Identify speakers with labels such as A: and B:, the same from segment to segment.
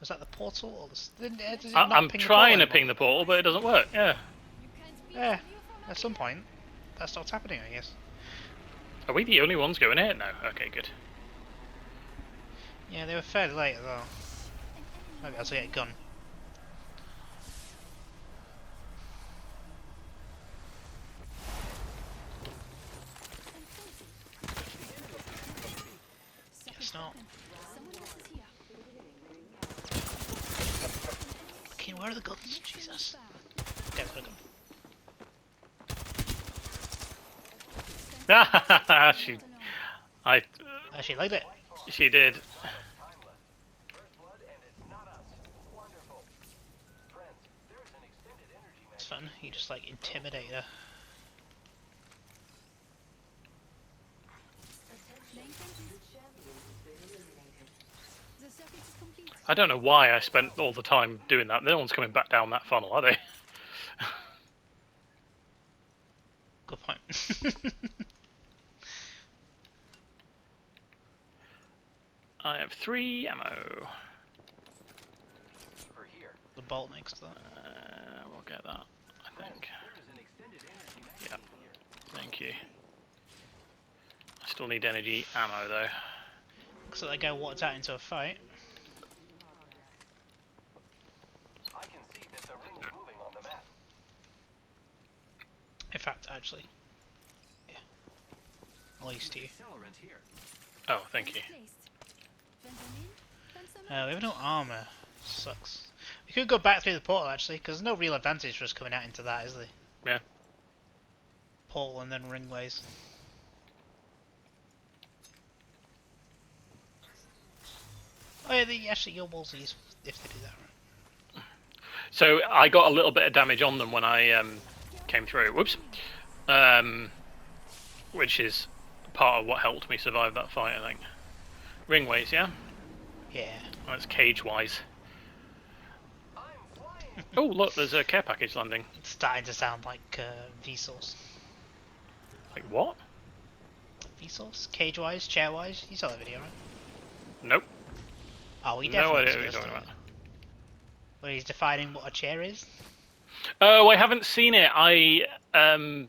A: Was that the portal or does it not
B: I'm
A: ping the portal
B: trying to
A: anymore?
B: ping the portal, but it doesn't work. Yeah.
A: Yeah, at some point that starts happening, I guess.
B: Are we the only ones going here? No. Okay, good.
A: Yeah, they were fairly late as well. Maybe I'll get a gun. Guess not. Okay, where are the guns? Jesus. Okay, I've got a gun.
B: I,
A: Actually, like it.
B: she did.
A: It's fun. You just like intimidate her.
B: I don't know why I spent all the time doing that. No one's coming back down that funnel, are they?
A: Good point.
B: I have 3 ammo.
A: The bolt next to that.
B: We'll get that, I think. Yeah, thank you. I still need energy ammo though.
A: Looks like that guy walked out into a fight. In fact, actually, yeah. At least you.
B: Oh, thank you.
A: We have no armor. Sucks. We could go back through the portal actually, because there's no real advantage for us coming out into that, is there?
B: Yeah.
A: Portal and then ringways. Oh yeah, actually your walls are useful if they do that right.
B: So I got a little bit of damage on them when I came through. Whoops. Which is part of what helped me survive that fight, I think. Ringways, yeah?
A: Yeah.
B: Oh, it's cage-wise. Oh, look, there's a care package landing.
A: It's starting to sound like Vsauce.
B: Like, what?
A: Vsauce? Cage-wise? Chair-wise? You saw that video, right?
B: Nope.
A: Oh, he
B: No
A: definitely
B: idea what you're
A: was
B: talking about.
A: Where he's defining what a chair is?
B: Oh, I haven't seen it. I'm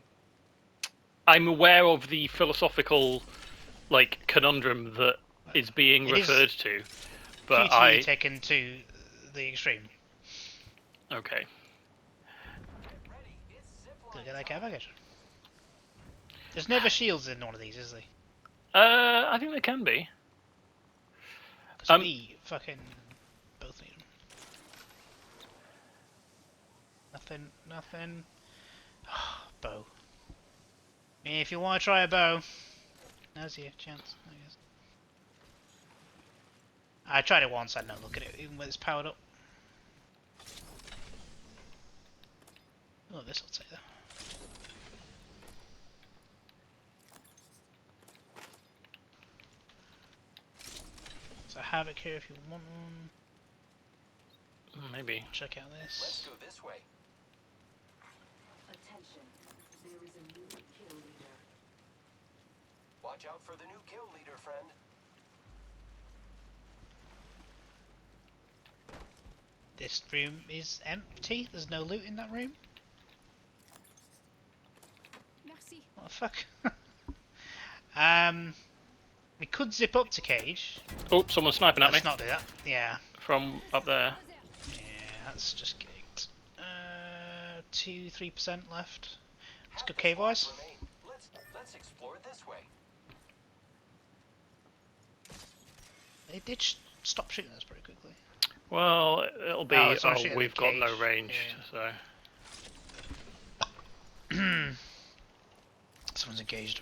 B: aware of the philosophical, like, conundrum that is being referred to, but
A: QTE taken to the extreme.
B: Okay.
A: Look at that care package. There's never shields in one of these, is there?
B: I think there can be.
A: Because we fucking both need them. Nothing. Bow. I mean, if you want to try a bow, now's your chance, I guess. I tried it once, I had no look at it, even when it's powered up. Oh, this will take that. So Havoc here if you want one.
B: Maybe.
A: Check out this.
C: Let's go this way.
D: Attention, there is a new kill leader.
C: Watch out for the new kill leader, friend.
A: This room is empty. There's no loot in that room.
D: Merci.
A: What the fuck? We could zip up to Cage.
B: Oh, someone's sniping at me.
A: Let's not do that. Yeah.
B: From up there.
A: Yeah, that's just kicked. 2-3% left. Let's go cave wise.
C: Let's explore this way.
A: They did stop shooting us pretty quickly.
B: Well, it'll be. We've got no range,
A: yeah.
B: So.
A: Someone's engaged.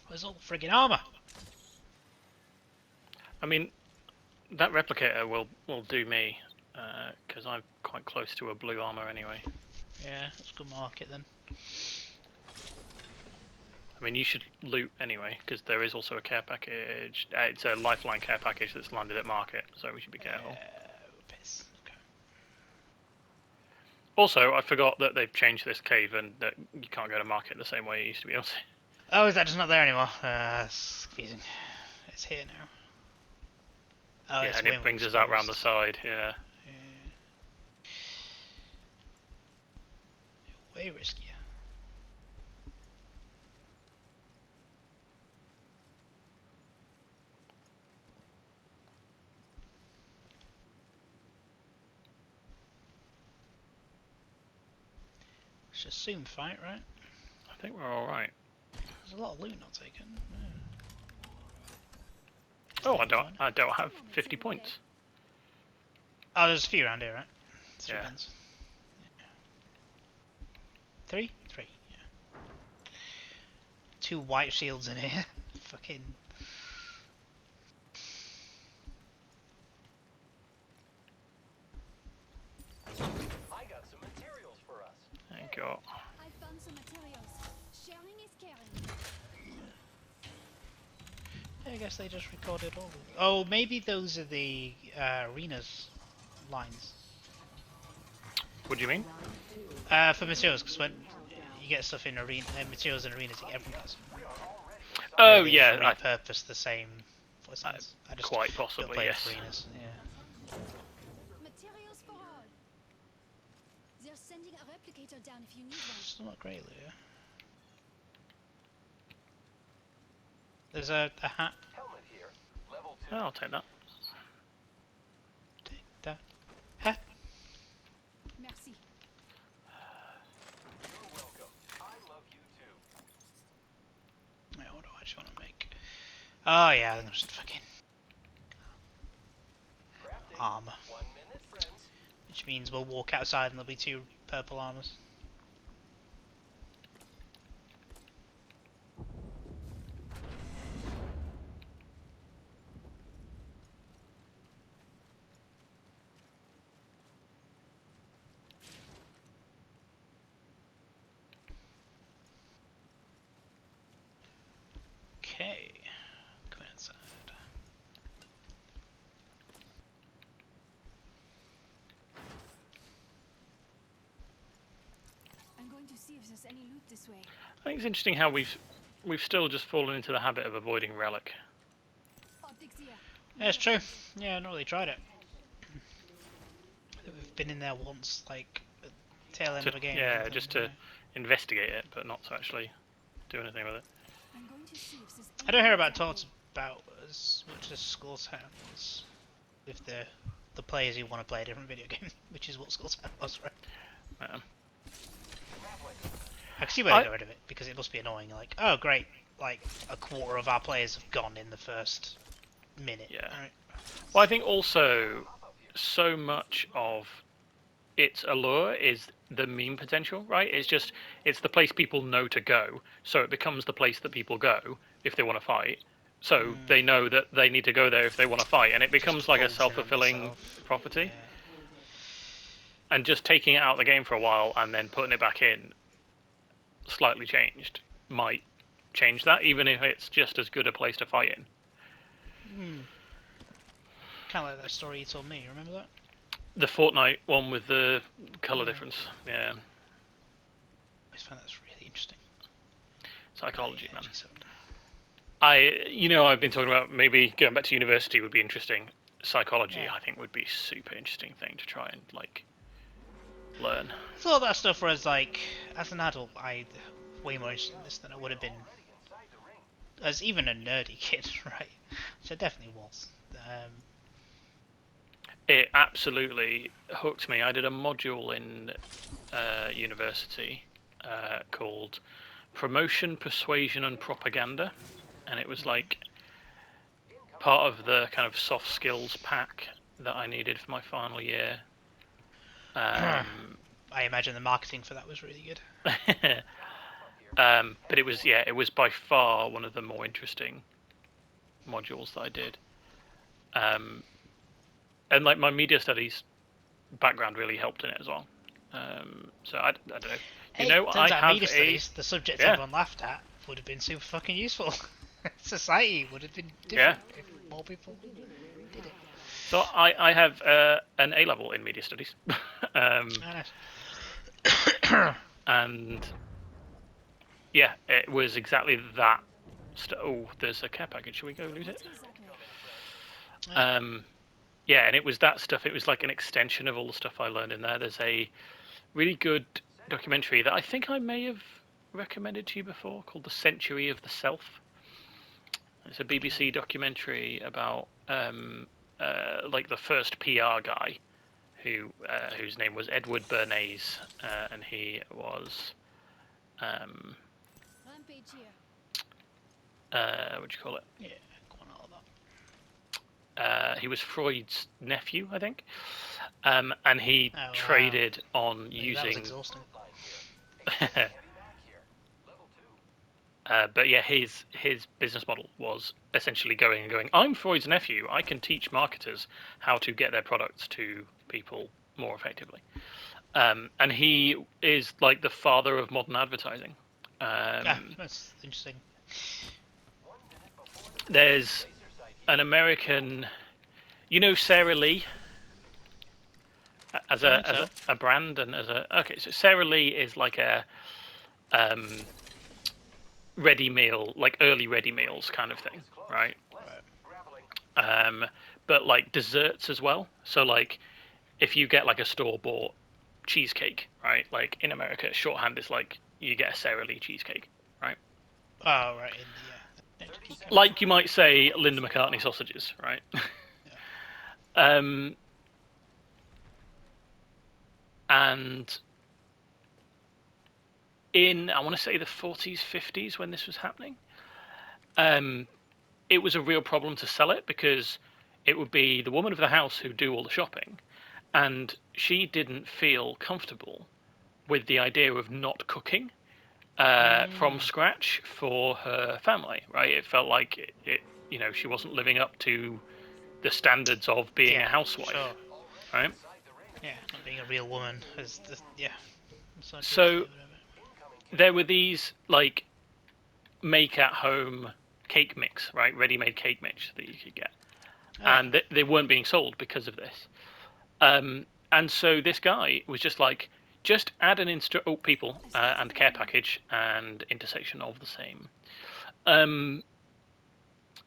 A: Where's all the friggin' armor?
B: I mean, that replicator will do me, because I'm quite close to a blue armor anyway.
A: Yeah, let's go market then.
B: I mean, you should loot anyway, because there is also a care package. It's a lifeline care package that's landed at market, so we should be careful.
A: Piss. Okay.
B: Also, I forgot that they've changed this cave and that you can't go to market the same way you used to be able to.
A: Oh, is that just not there anymore? That's confusing. It's here now. Oh,
B: Yeah,
A: it's
B: and it
A: way more
B: brings us out round the
A: exposed.
B: side. Yeah.
A: Way riskier. Let's just soon fight, right?
B: I think we're all right.
A: There's a lot of loot not taken.
B: Oh, I don't have 50 points.
A: Oh, there's a few around here, right? Three
B: Yeah.
A: guns. Three? Three, yeah. 2 white shields in here. Fucking...
C: I got some materials for us.
B: Thank you.
D: I found some materials. Sharing is caring.
A: I guess they just recorded all of them. Oh, maybe those are the arenas lines.
B: What do you mean?
A: For materials, because when you get stuff in arena, materials in arenas, everyone gets them.
B: Oh
A: They just
B: yeah,
A: repurpose the same voice lines. I just
B: quite
A: don't
B: possibly
A: play
B: yes.
A: arenas. Yeah.
D: Materials for all. They're sending a replicator down if you need one.
A: Still not great, Leah. There's a hat.
C: Helmet here. Level 2.
B: Oh, I'll take that.
A: Take that hat.
D: Merci.
C: You're welcome. I love you too.
A: Wait, what do I actually want to make? Oh yeah, I'm just fucking
C: Crafting.
A: armor.
C: 1 minute, friends.
A: Which means we'll walk outside and there'll be 2 purple armors. Okay, come inside.
D: I'm going to see if there's any loot this way.
B: I think it's interesting how we've still just fallen into the habit of avoiding relic.
D: Optics here.
A: Yeah, it's true. Yeah, I've not really tried it. We've been in there once, like, at the tail end of a game.
B: Yeah, just to investigate it, but not to actually do anything with it.
D: I'm going to see if there's
A: I don't hear
D: any
A: about
D: loot
A: talks about as much as Skulltown is with the players who want to play a different video game, which is what Skulltown was, right? I can see why they got rid of it, because it must be annoying, like, oh great, like, a quarter of our players have gone in the first minute.
B: Yeah.
A: Right?
B: Well, I think also so much of its allure is the meme potential, right? It's the place people know to go, so it becomes the place that people go if they want to fight. So they know that they need to go there if they want to fight, and it becomes like a
A: folds in on
B: self-fulfilling
A: itself.
B: prophecy.
A: Yeah.
B: And just taking it out of the game for a while and then putting it back in, slightly changed, might change that, even if it's just as good a place to fight in.
A: Kind of like that story you told me, remember that?
B: The Fortnite one with the colour difference, yeah.
A: I always find that's really interesting.
B: Psychology, man.
A: So-
B: I've been talking about maybe going back to university would be interesting. Psychology,
A: Yeah.
B: I think, would be a super interesting thing to try and like learn.
A: It's all that stuff, whereas, like, as an adult, I way more interested in this than I would have been as even a nerdy kid, right? Which I definitely was.
B: It absolutely hooked me. I did a module in university called Promotion, Persuasion and Propaganda, and it was like part of the kind of soft skills pack that I needed for my final year.
A: I imagine the marketing for that was really good.
B: But it was by far one of the more interesting modules that I did. And like my media studies background really helped in it as well. So I don't know.
A: Hey,
B: I
A: turns out
B: have
A: media studies, the subject
B: yeah.
A: everyone laughed at, would have been super fucking useful. Society would have been different if more people did it.
B: So I have an A level in media studies,
A: Nice.
B: and yeah, it was exactly that. Oh, there's a care package. Should we go loot it? Yeah, and it was that stuff. It was like an extension of all the stuff I learned in there. There's a really good documentary that I think I may have recommended to you before called The Century of the Self. It's a BBC documentary about like the first PR guy whose name was Edward Bernays, and he was
D: Rampage here.
B: what do you call it?
A: Yeah, go on all that.
B: He was Freud's nephew, I think, and he
A: wow.
B: traded on
A: That was
B: using.
A: exhausting.
B: But yeah, his business model was essentially going. I'm Freud's nephew. I can teach marketers how to get their products to people more effectively. And he is like the father of modern advertising.
A: That's interesting.
B: There's an American, you know, Sara Lee, as a brand and as a okay. So Sara Lee is like a ready meal, like early ready meals kind of thing, right? But like desserts as well. So like if you get like a store bought cheesecake, right? Like in America, shorthand is like you get a Sara Lee cheesecake, right?
A: Oh right, yeah.
B: Like you might say Linda McCartney sausages, right? And in, I want to say the 40s, 50s when this was happening, it was a real problem to sell it because it would be the woman of the house who'd do all the shopping, and she didn't feel comfortable with the idea of not cooking from scratch for her family, right? It felt like it, you know, she wasn't living up to the standards of being a housewife,
A: sure.
B: right?
A: Yeah, not being a real woman is
B: So there were these like make at home cake mix, right? Ready-made cake mix that you could get. And they weren't being sold because of this. And so this guy was just like, just add an people and care package and intersection of the same.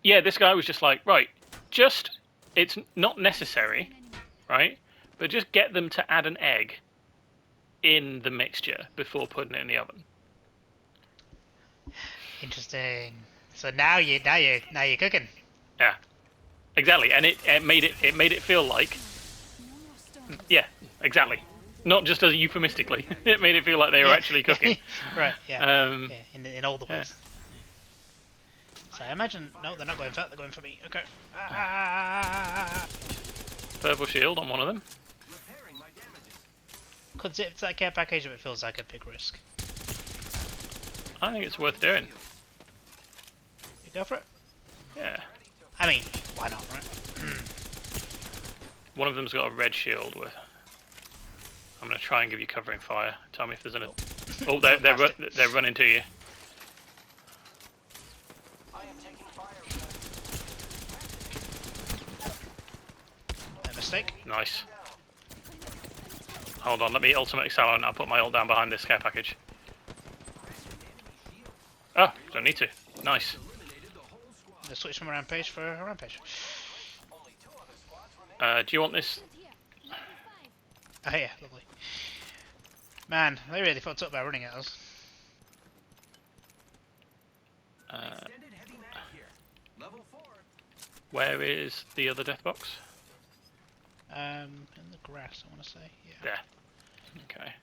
B: Yeah, this guy was just like, right, just, it's not necessary, right? But just get them to add an egg in the mixture before putting it in the oven.
A: Interesting. So now you're cooking.
B: Yeah, exactly, and it made it feel like, yeah, exactly, not just as euphemistically. It made it feel like they were actually cooking.
A: Right. Yeah.
B: Yeah,
A: In all the ways. So I imagine no, they're not going for that. They're going for me. Okay.
B: Purple shield on one of them.
A: Consider that care package if it feels like a big risk.
B: I think it's worth doing.
A: You go for it.
B: Yeah.
A: I mean, why not, right?
B: One of them's got a red shield with. I'm gonna try and give you covering fire. Tell me if there's any. Oh, they're running to you.
A: No mistake.
B: Nice. Hold on, let me ultimate excel and I'll put my ult down behind this care package. Oh, don't need to. Nice.
A: Let's switch from a rampage for a rampage.
B: Do you want this?
A: Oh yeah, lovely. Man, they really fucked up by running at us.
B: Where is the other death box?
A: In the grass, I want to say. Yeah.
B: There. Okay.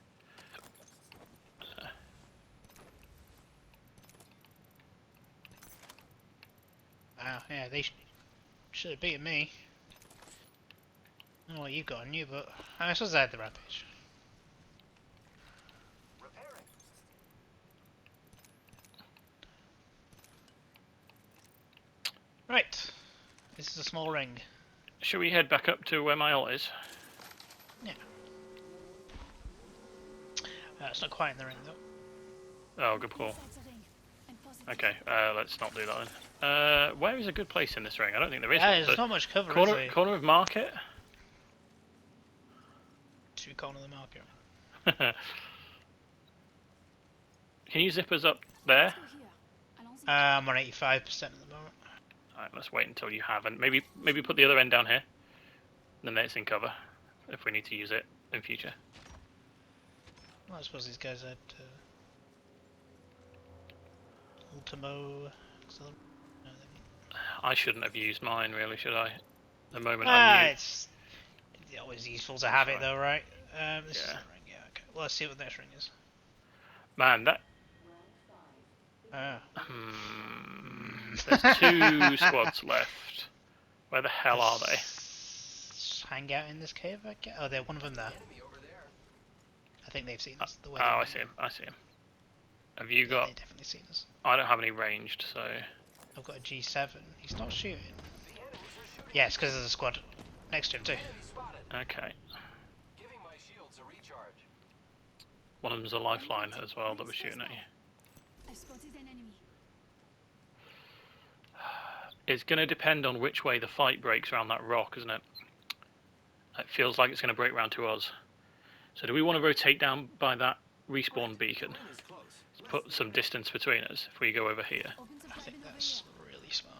A: Wow, yeah, they should have beaten me. I don't know what you've got on you, but I suppose I had the rampage. Right. This is a small ring.
B: Should we head back up to where my ult is?
A: Yeah. It's not quite in the ring though.
B: Oh, good call. Okay, let's not do that then. Where is a good place in this ring? I don't think there is.
A: There's not much cover, is there?
B: Corner of market?
A: To corner of the market.
B: Can you zip us up there?
D: Go here. Allons-y.
A: I'm on 85% at the moment.
B: Alright, let's wait until you have, and maybe put the other end down here. Then it's in cover, if we need to use it in future.
A: Well, I suppose these guys had Ultimo. No, they-
B: I shouldn't have used mine, really, should I? The moment
A: Ah,
B: I knew.
A: it's always useful to have it
B: Fine.
A: though, right? This is
B: Yeah.
A: the ring, yeah, okay. Well, let's see what the next ring is.
B: Man, that.
A: Ah.
B: There's 2 squads left. Where the hell are they?
A: Let's hang out in this cave, I guess. Oh, they're one of them there.
C: Enemy over there.
A: I think they've seen us. The
B: Oh,
A: way
B: I see him. I see him. Have you
A: Yeah,
B: got?
A: they've definitely seen us.
B: I don't have any ranged, so.
A: I've got a G7. He's not shooting. Yeah, it's because there's a squad next to him too.
C: Enemy spotted.
B: Okay.
C: Giving my shields a recharge.
B: One of them's a lifeline as well that was shooting at you.
D: I've spotted an enemy.
B: It's going to depend on which way the fight breaks around that rock, isn't it? It feels like it's going to break round to us. So do we want to rotate down by that respawn beacon?
C: Ring is close.
B: Put some distance between us if we go over here.
D: Open the
A: I
D: cabin
A: think
D: over
A: that's
D: here.
A: really smart.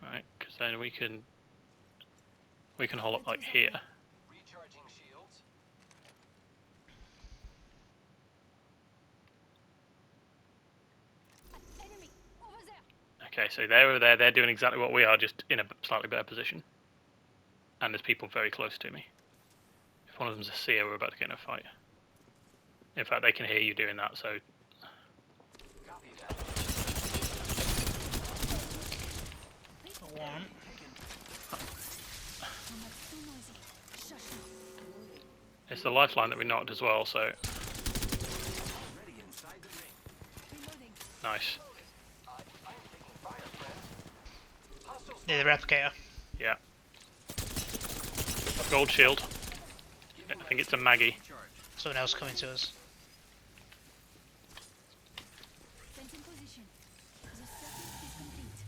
B: Right, because then we can hold up like here.
C: Recharging shields.
D: Enemy over there.
B: Okay, so they're over there, they're doing exactly what we are, just in a slightly better position. And there's people very close to me. If one of them's a seer, we're about to get in a fight. In fact, they can hear you doing that, so
C: Copy that.
A: Got one.
D: I'm not too noisy. Shush now.
B: it's the lifeline that we knocked as well, so
C: Ready inside the ring.
D: Reloading.
B: nice.
C: I'm taking fire, friend. Hostiles.
A: Near the replicator.
B: Yeah. Gold shield. I think it's a Maggie.
C: Recharge.
A: Someone else coming to us.
D: Fence in position. The circuit is complete.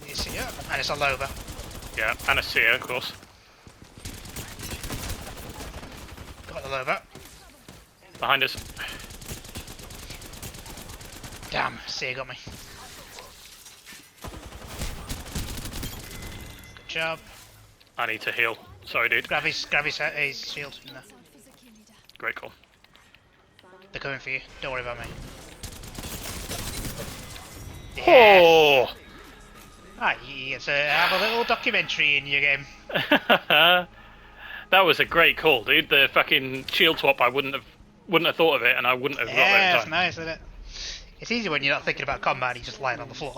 A: You see it? And it's a Loba.
B: Yeah, and a seer, of course.
A: Got the Loba.
B: Behind us.
A: Damn, Seer got me. Good job.
B: I need to heal. Sorry, dude.
A: Grab his shield from there.
D: Out for the kill leader.
B: Great call.
A: They're coming for you. Don't worry about me. Yeah.
B: Oh!
A: Ah, you get to have a little documentary in your game.
B: That was a great call, dude. The fucking shield swap, I wouldn't have thought of it, and I wouldn't have got
A: Yeah,
B: there in
A: it's
B: time.
A: nice, isn't it? It's easy when you're not thinking about combat, you're just lying on the floor.